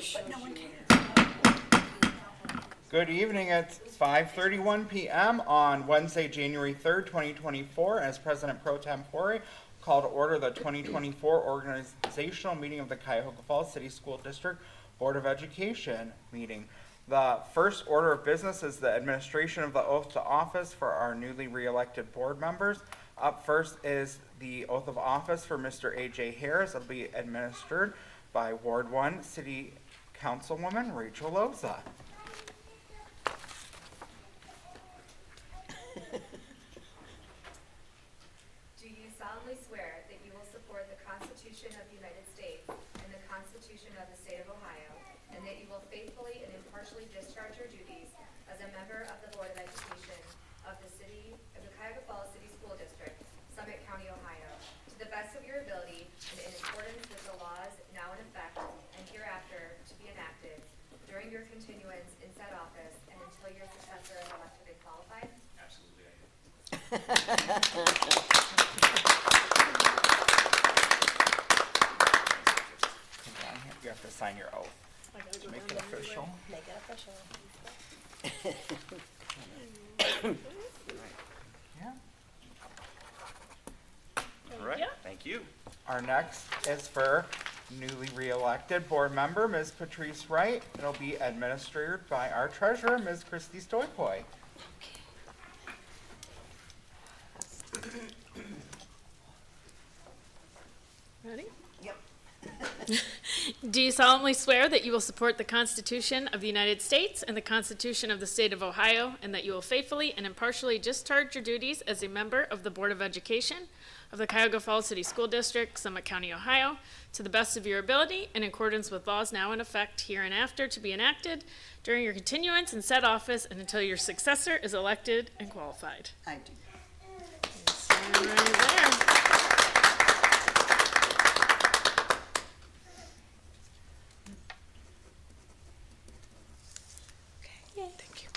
But no one cares. Good evening. It's 5:31 p.m. on Wednesday, January 3rd, 2024. As President Pro Tempore, call to order the 2024 organizational meeting of the Cuyahoga Falls City School District Board of Education meeting. The first order of business is the administration of the oath to office for our newly re-elected board members. Up first is the oath of office for Mr. A.J. Harris. It'll be administered by Ward 1 City Councilwoman Rachel Loza. Do you solemnly swear that you will support the Constitution of the United States and the Constitution of the State of Ohio, and that you will faithfully and impartially discharge your duties as a member of the Board of Education of the Cuyahoga Falls City School District, Summit County, Ohio, to the best of your ability and in accordance with the laws now in effect and hereafter to be enacted during your continuance in said office and until your successor is elected and qualified? Absolutely, I do. You have to sign your oath to make it official. Make it official. Yeah. All right, thank you. Our next is for newly re-elected board member, Ms. Patrice Wright. It'll be administered by our treasurer, Ms. Christy Stoypoy. Ready? Yep. Do you solemnly swear that you will support the Constitution of the United States and the Constitution of the State of Ohio, and that you will faithfully and impartially discharge your duties as a member of the Board of Education of the Cuyahoga Falls City School District, Summit County, Ohio, to the best of your ability in accordance with laws now in effect hereinafter to be enacted during your continuance in said office and until your successor is elected and qualified? I do. Sign right there. Thank you.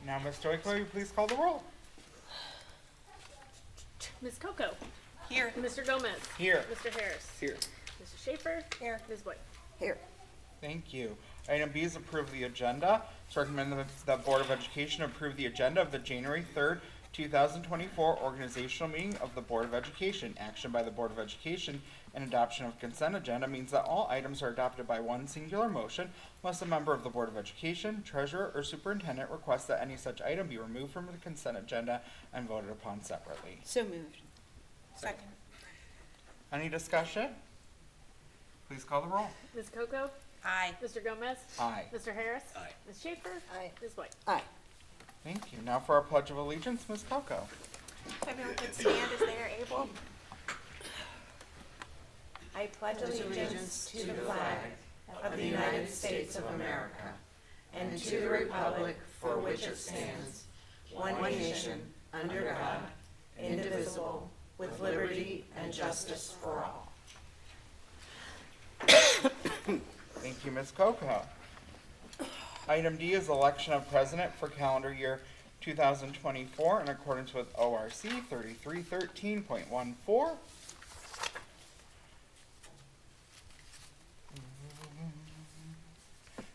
Now, Ms. Stoypoy, will you please call the roll? Ms. Coco. Here. Mr. Gomez. Here. Mr. Harris. Here. Mr. Schaefer. Here. Ms. White. Here. Thank you. Item B is approve the agenda. It's recommended that the Board of Education approve the agenda of the January 3rd, 2024 organizational meeting of the Board of Education. Action by the Board of Education and adoption of consent agenda means that all items are adopted by one singular motion unless a member of the Board of Education, treasurer, or superintendent requests that any such item be removed from the consent agenda and voted upon separately. So moved. Second. Any discussion? Please call the roll. Ms. Coco. Aye. Mr. Gomez. Aye. Mr. Harris. Aye. Ms. Schaefer. Aye. Ms. White. Aye. Thank you. Now for our Pledge of Allegiance, Ms. Coco. Everyone could stand as they are able. I pledge allegiance to the flag of the United States of America and to the republic for which it stands, one nation, under God, indivisible, with liberty and justice for all. Thank you, Ms. Coco. Item D is election of president for calendar year 2024 in accordance with ORC 3313.14.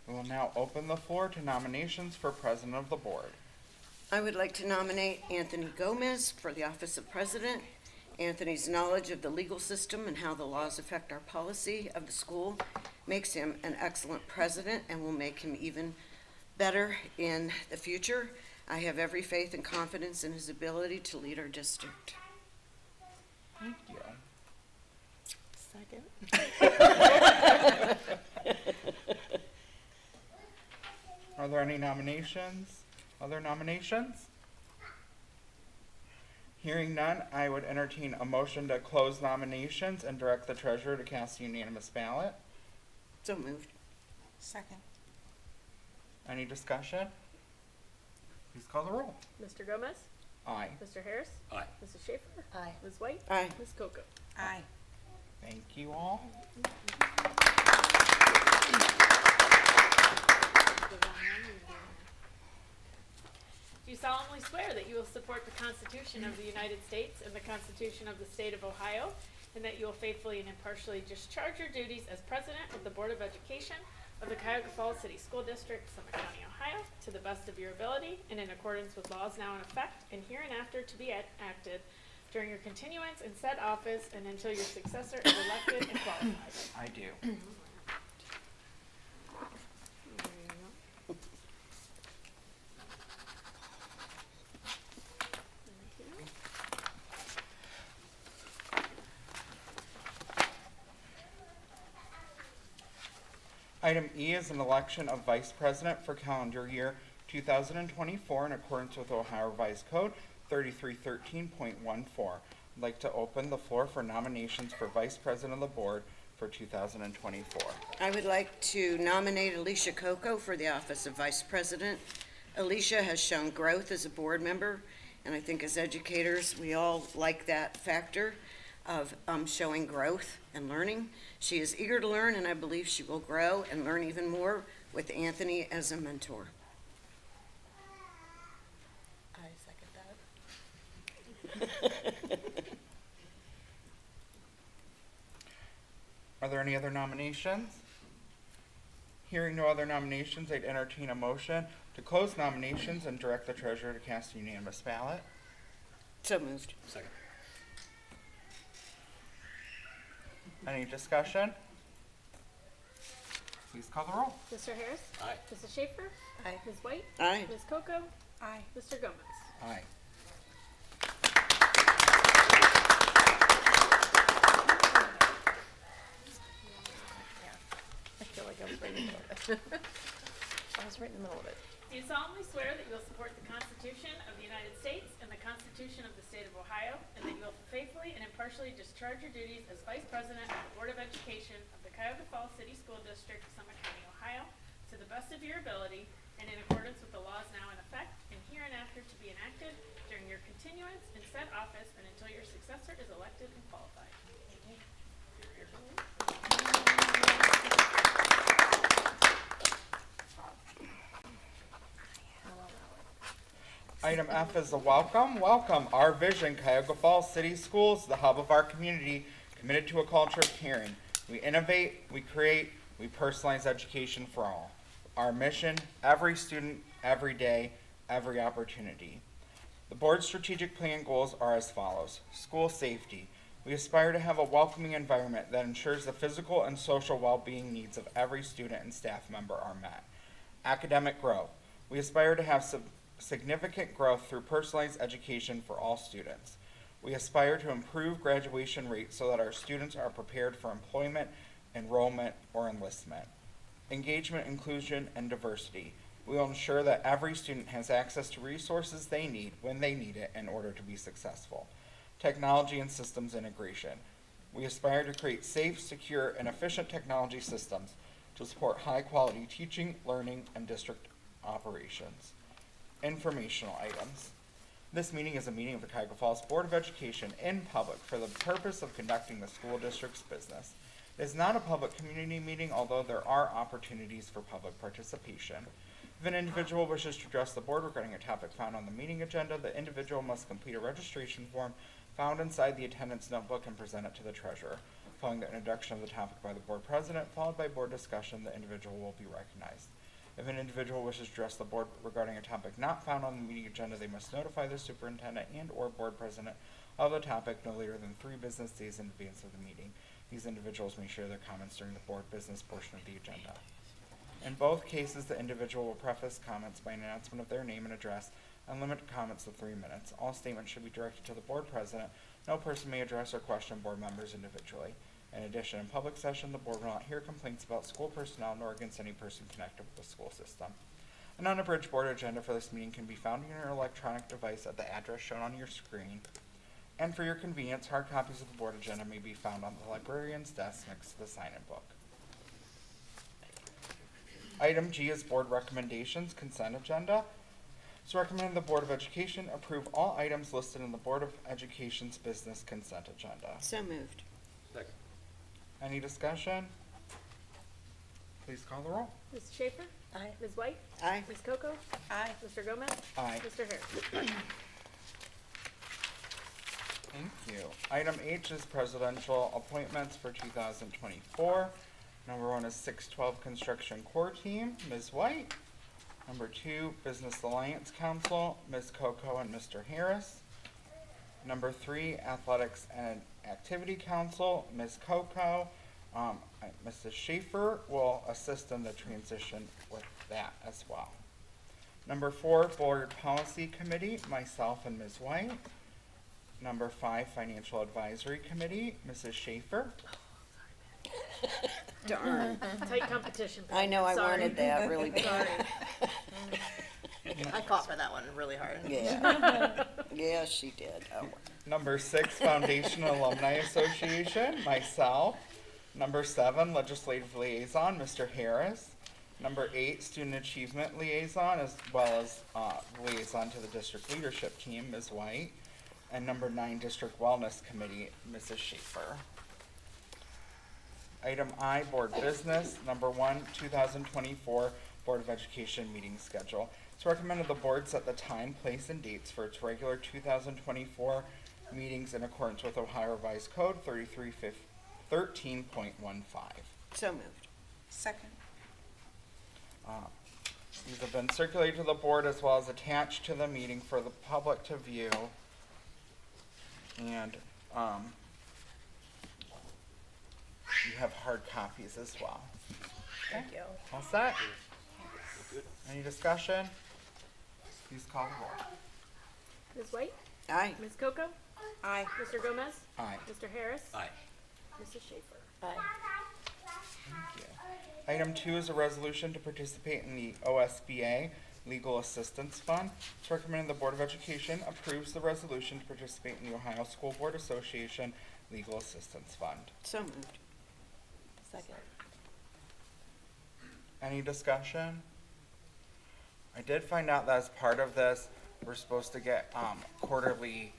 We will now open the floor to nominations for president of the board. I would like to nominate Anthony Gomez for the office of president. Anthony's knowledge of the legal system and how the laws affect our policy of the school makes him an excellent president and will make him even better in the future. I have every faith and confidence in his ability to lead our district. Thank you. Second. Are there any nominations? Other nominations? Hearing none, I would entertain a motion to close nominations and direct the treasurer to cast a unanimous ballot. So moved. Second. Any discussion? Please call the roll. Mr. Gomez. Aye. Mr. Harris. Aye. Mrs. Schaefer. Aye. Ms. White. Aye. Ms. Coco. Aye. Thank you all. Do Do solemnly swear that you will support the Constitution of the United States and the Constitution of the State of Ohio, and that you will faithfully and impartially discharge your duties as President of the Board of Education of the Cuyahoga Falls City School District, Summit County, Ohio, to the best of your ability and in accordance with laws now in effect and hereinafter to be enacted during your continuance in said office and until your successor is elected and qualified. I do. Item E is an election of vice president for calendar year 2024 in accordance with Ohio Revised Code 3313.14. I'd like to open the floor for nominations for vice president of the board for 2024. I would like to nominate Alicia Coco for the office of vice president. Alicia has shown growth as a board member, and I think as educators, we all like that factor of showing growth and learning. She is eager to learn, and I believe she will grow and learn even more with Anthony as a mentor. I second that. Are there any other nominations? Hearing no other nominations, I'd entertain a motion to close nominations and direct the treasurer to cast a unanimous ballot. So moved. Second. Any discussion? Please call the roll. Mr. Harris? Aye. Mrs. Schaefer? Aye. Ms. White? Aye. Ms. Coco? Aye. Mr. Gomez? Aye. I feel like I was right in the middle of it. I was right in the middle of it. Do you solemnly swear that you will support the Constitution of the United States and the Constitution of the State of Ohio, and that you will faithfully and impartially discharge your duties as Vice President of the Board of Education of the Cuyahoga Falls City School District, Summit County, Ohio, to the best of your ability and in accordance with the laws now in effect and hereinafter to be enacted during your continuance in said office and until your successor is elected and qualified? Item F is a welcome. Welcome. Our vision, Cuyahoga Falls City Schools, the hub of our community, committed to a culture of caring. We innovate, we create, we personalize education for all. Our mission, every student, every day, every opportunity. The board's strategic plan goals are as follows. School safety. We aspire to have a welcoming environment that ensures the physical and social well-being needs of every student and staff member are met. Academic growth. We aspire to have significant growth through personalized education for all students. We aspire to improve graduation rates so that our students are prepared for employment, enrollment, or enlistment. Engagement, inclusion, and diversity. We will ensure that every student has access to resources they need when they need it in order to be successful. Technology and systems integration. We aspire to create safe, secure, and efficient technology systems to support high-quality teaching, learning, and district operations. Informational items. This meeting is a meeting of the Cuyahoga Falls Board of Education in public for the purpose of conducting the school district's business. It is not a public community meeting, although there are opportunities for public participation. If an individual wishes to address the board regarding a topic found on the meeting agenda, the individual must complete a registration form found inside the attendance notebook and present it to the treasurer. Following the introduction of the topic by the board president, followed by board discussion, the individual will be recognized. If an individual wishes to address the board regarding a topic not found on the meeting agenda, they must notify the superintendent and/or board president of the topic no later than 3 business days in advance of the meeting. These individuals may share their comments during the board business portion of the agenda. In both cases, the individual will preface comments by an announcement of their name and address and limit comments to 3 minutes. All statements should be directed to the board president. No person may address or question board members individually. In addition, in public session, the board will not hear complaints about school personnel nor against any person connected with the school system. An unabridged board agenda for this meeting can be found on your electronic device at the address shown on your screen. And for your convenience, hard copies of the board agenda may be found on the librarian's desk next to the sign-in book. Item G is board recommendations, consent agenda. It's recommended the Board of Education approve all items listed in the Board of Education's business consent agenda. So moved. Any discussion? Please call the roll. Mrs. Schaefer? Aye. Ms. White? Aye. Ms. Coco? Aye. Mr. Gomez? Aye. Mr. Harris? Thank you. Item H is presidential appointments for 2024. Number 1 is 612 Construction Core Team, Ms. White. Number 2, Business Alliance Council, Ms. Coco and Mr. Harris. Number 3, Athletics and Activity Council, Ms. Coco. Mrs. Schaefer will assist in the transition with that as well. Number 4, Board Policy Committee, myself and Ms. White. Number 5, Financial Advisory Committee, Mrs. Schaefer. Darn. Tight competition. I know, I Sorry. wanted that really bad. I fought for that one really hard. Yeah. Yeah, she did. Oh, Number 6, Foundation Alumni Association, myself. Number 7, Legislative Liaison, Mr. Harris. Number 8, Student Achievement Liaison, as well as Liaison to the District Leadership Team, Ms. White. And number 9, District Wellness Committee, Mrs. Schaefer. Item I, Board Business. Number 1, 2024 Board of Education meeting schedule. It's recommended the board set the time, place, and dates for its regular 2024 meetings in accordance with Ohio Revised Code 3313.15. so moved. Second. These have been circulated to the board as well as attached to the meeting for the public to view. And you have hard copies as well. Thank you. All set? Any discussion? Please call the roll. Ms. White? Aye. Ms. Coco? Aye. Mr. Gomez? Aye. Mr. Harris? Aye. Mrs. Schaefer? Aye. Thank you. Item 2 is a resolution to participate in the OSBA Legal Assistance Fund. It's recommended the Board of Education approves the resolution to participate in the Ohio School Board Association Legal Assistance Fund. So moved. Second. Any discussion? I did find out that as part of this, we're supposed to get quarterly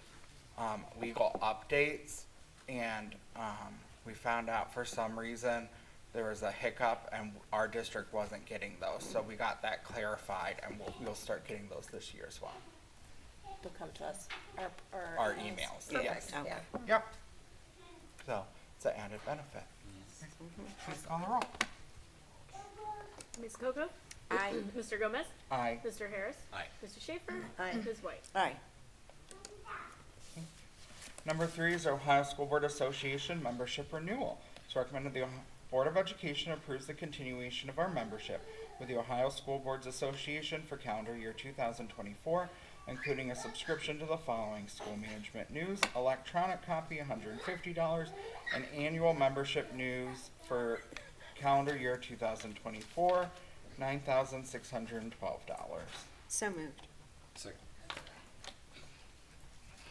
legal updates, and we found out for some reason there was a hiccup and our district wasn't getting those. So we got that clarified, and we'll start getting those this year as well. They'll come to us. Our emails, Perfect. yes. Okay. Yeah. Yep. So it's an added benefit. Please call the roll. Ms. Coco? Aye. Mr. Gomez? Aye. Mr. Harris? Aye. Mr. Schaefer? Aye. Ms. White? Aye. Number 3 is Ohio School Board Association membership renewal. It's recommended the Board of Education approves the continuation of our membership with the Ohio School Boards Association for calendar year 2024, including a subscription to the following: school management news, electronic copy, $150, and annual membership news for calendar year 2024, $9,612. So moved. Second.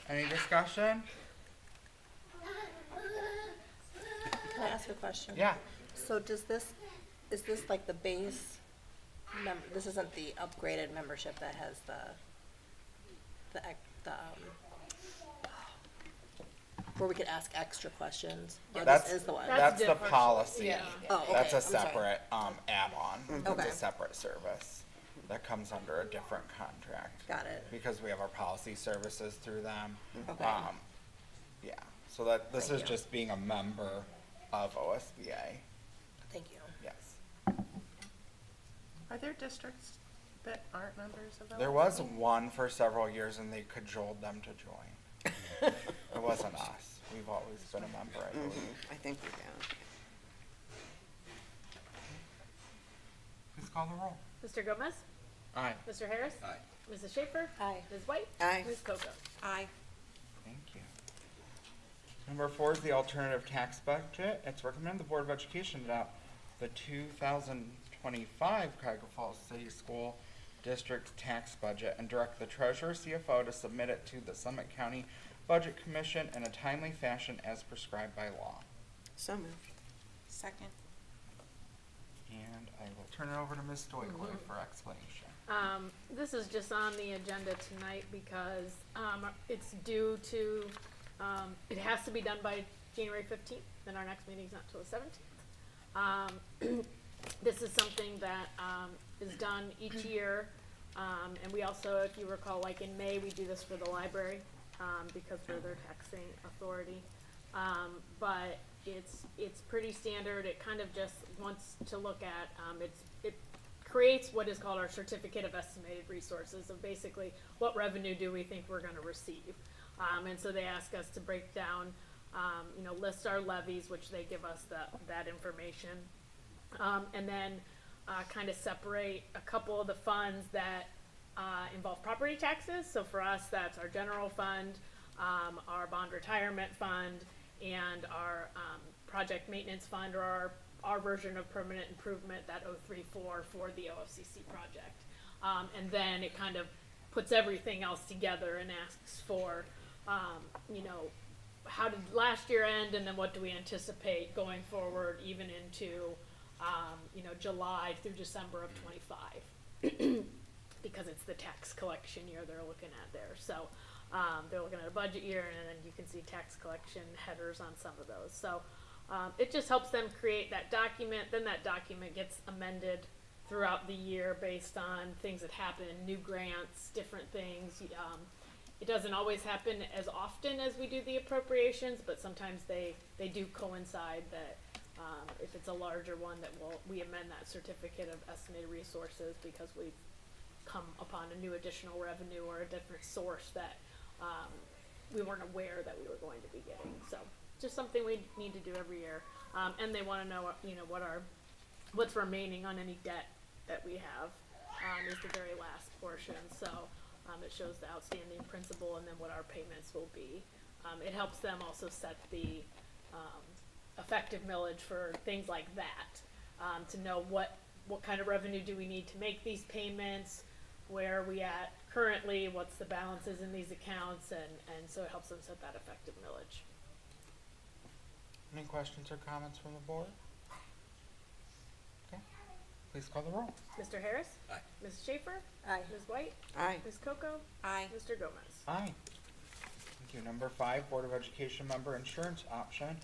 Any discussion? Can I ask a question? Yeah. So is this like the base this isn't the upgraded membership that has where we could ask extra questions? Or That's, this is the one? that's the different. policy. Yeah. Oh, okay. That's a I'm sorry. separate add-on. It's Okay. a separate service that comes under a different contract. Got it. Because we have our policy services through them. Okay. Yeah, so that, this Thank is you. just being a member of OSBA, Thank you. yes. Are there districts that aren't members of There was one for several years and they cajoled them to join. It wasn't us. We've always been a member, I believe. I think we have. Please call the roll. Mr. Gomez? Aye. Mr. Harris? Aye. Mrs. Schaefer? Aye. Ms. White? Aye. Ms. Coco? Aye. Thank you. Number 4 is the alternative tax budget. It's recommended the Board of Education adopt the 2025 Cuyahoga Falls City School District tax budget and direct the treasurer CFO to submit it to the Summit County Budget Commission in a timely fashion as prescribed by law. So moved. Second. And I will turn it over to Ms. Stoikler for explanation. This is just on the agenda tonight because it's due to, it has to be done by January 15th, then our next meeting's not till the 17th. This is something that is done each year. And we also, if you recall, like in May, we do this for the library, because we're their taxing authority. But it's pretty standard. It kind of just wants to look at, it creates what is called our certificate of estimated resources, of basically what revenue do we think we're gonna receive. And so they ask us to break down, list our levies, which they give us that information. And then kind of separate a couple of the funds that involve property taxes. So for us, that's our general fund, our bond retirement fund, and our project maintenance fund, or our version of permanent improvement, that 034 for the OFCC project. And then it kind of puts everything else together and asks for, how did last year end, and then what do we anticipate going forward, even into, July through December of '25, because it's the tax collection year they're looking at there. So they're looking at a budget year, and then you can see tax collection headers on some of those. So it just helps them create that document. Then that document gets amended throughout the year based on things that happen, new grants, different things. It doesn't always happen as often as we do the appropriations, but sometimes they do coincide that if it's a larger one, that we amend that certificate of estimated resources because we've come upon a new additional revenue or a different source that we weren't aware that we were going to be getting. So just something we need to do every year. And they want to know, what's remaining on any debt that we have, is the very last portion. So it shows the outstanding principal and then what our payments will be. It helps them also set the effective millage for things like that, to know what kind of revenue do we need to make these payments, where are we at currently, what's the balances in these accounts, and so it helps them set that effective millage. Any questions or comments from the board? Okay, please call the roll. Mr. Harris? Aye. Ms. Schaefer? Aye. Ms. White? Aye. Ms. Coco? Aye. Mr. Gomez? Aye. Thank you. Number 5, Board of Education member insurance option.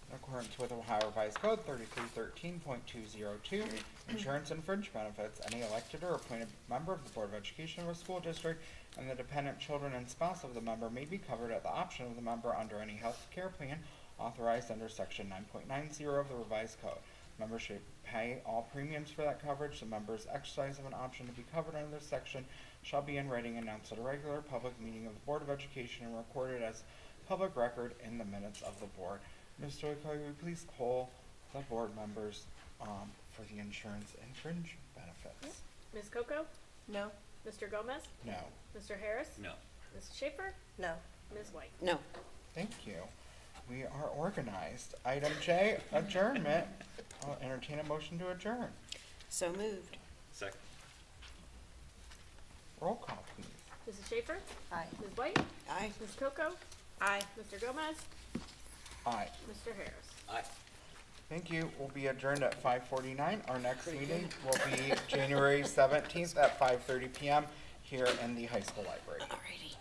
In accordance with Ohio Revised Code 3313.202, insurance and fringe benefits, any elected or appointed member of the Board of Education of a school district and the dependent children and spouse of the member may be covered at the option of the member under any health care plan authorized under Section 9.90 of the Revised Code. Members should pay all premiums for that coverage. The member's exercise of an option to be covered under this section shall be in writing, announced at a regular public meeting of the Board of Education, and recorded as public record in the minutes of the board. Ms. Stoico, will you please call the board members for the insurance and fringe benefits? Ms. Coco? No. Mr. Gomez? No. Mr. Harris? No. Ms. Schaefer? No. Ms. White? No. Thank you. We are organized. Item J, adjournment. I'll entertain a motion to adjourn. So moved. Second. Roll call, please. Mrs. Schaefer? Aye. Ms. White? Aye. Ms. Coco? Aye. Mr. Gomez? Aye. Mr. Harris? Aye. Thank you. We'll be adjourned at 5:49. Our next meeting will be January 17th at 5:30 p.m. here in the high school library. Alrighty.